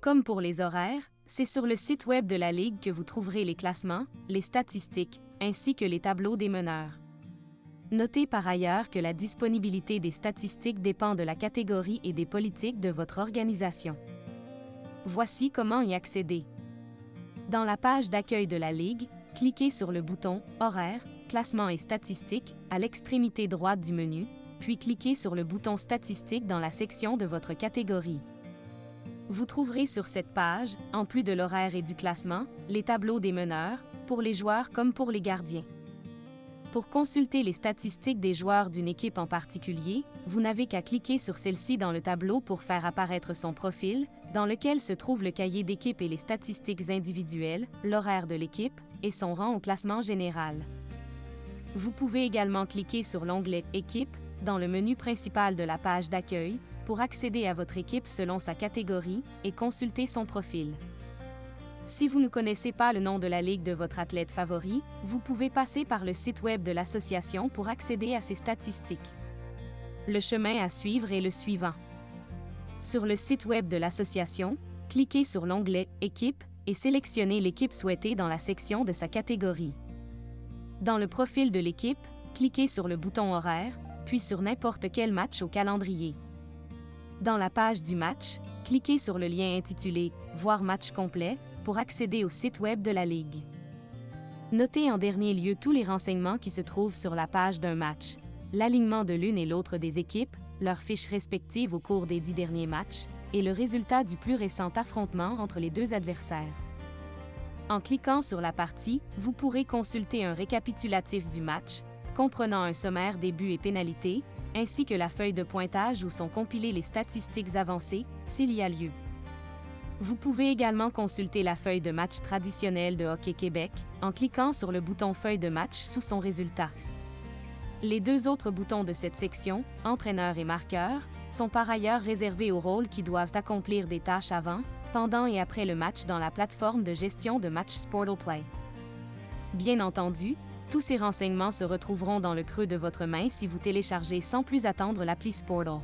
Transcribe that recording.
Comme pour les horaires, c'est sur le site web de la Ligue que vous trouverez les classements, les statistiques, ainsi que les tableaux des meneurs. Notez par ailleurs que la disponibilité des statistiques dépend de la catégorie et des politiques de votre organisation. Voici comment y accéder. Dans la page d'accueil de la Ligue, cliquez sur le bouton « Horaires, classements et statistiques » à l'extrémité droite du menu, puis cliquez sur le bouton « Statistiques » dans la section de votre catégorie. Vous trouverez sur cette page, en plus de l'horaire et du classement, les tableaux des meneurs, pour les joueurs comme pour les gardiens. Pour consulter les statistiques des joueurs d'une équipe en particulier, vous n'avez qu'à cliquer sur celle-ci dans le tableau pour faire apparaître son profil, dans lequel se trouve le cahier d'équipe et les statistiques individuelles, l'horaire de l'équipe et son rang au classement général. Vous pouvez également cliquer sur l'onglet « Équipe » dans le menu principal de la page d'accueil pour accéder à votre équipe selon sa catégorie et consulter son profil. Si vous ne connaissez pas le nom de la ligue de votre athlète favori, vous pouvez passer par le site web de l'association pour accéder à ses statistiques. Le chemin à suivre est le suivant. Sur le site web de l'association, cliquez sur l'onglet « Équipe » et sélectionnez l'équipe souhaitée dans la section de sa catégorie. Dans le profil de l'équipe, cliquez sur le bouton « Horaire », puis sur n'importe quel match au calendrier. Dans la page du match, cliquez sur le lien intitulé « Voir match complet » pour accéder au site web de la Ligue. Notez en dernier lieu tous les renseignements qui se trouvent sur la page d'un match, l'alignement de l'une et l'autre des équipes, leurs fiches respectives au cours des 10 derniers matchs, et le résultat du plus récent affrontement entre les deux adversaires. En cliquant sur la partie, vous pourrez consulter un récapitulatif du match, comprenant un sommaire des buts et pénalités, ainsi que la feuille de pointage où sont compilées les statistiques avancées, s'il y a lieu. Vous pouvez également consulter la feuille de match traditionnelle de Hockey Québec en cliquant sur le bouton Feuille de match sous son résultat. Les deux autres boutons de cette section, Entraîneur et Marqueur, sont par ailleurs réservés aux rôles qui doivent accomplir des tâches avant, pendant et après le match dans la plateforme de gestion de match Sportalplay. Bien entendu, tous ces renseignements se retrouveront dans le creux de votre main si vous téléchargez sans plus attendre l'appli Sportal.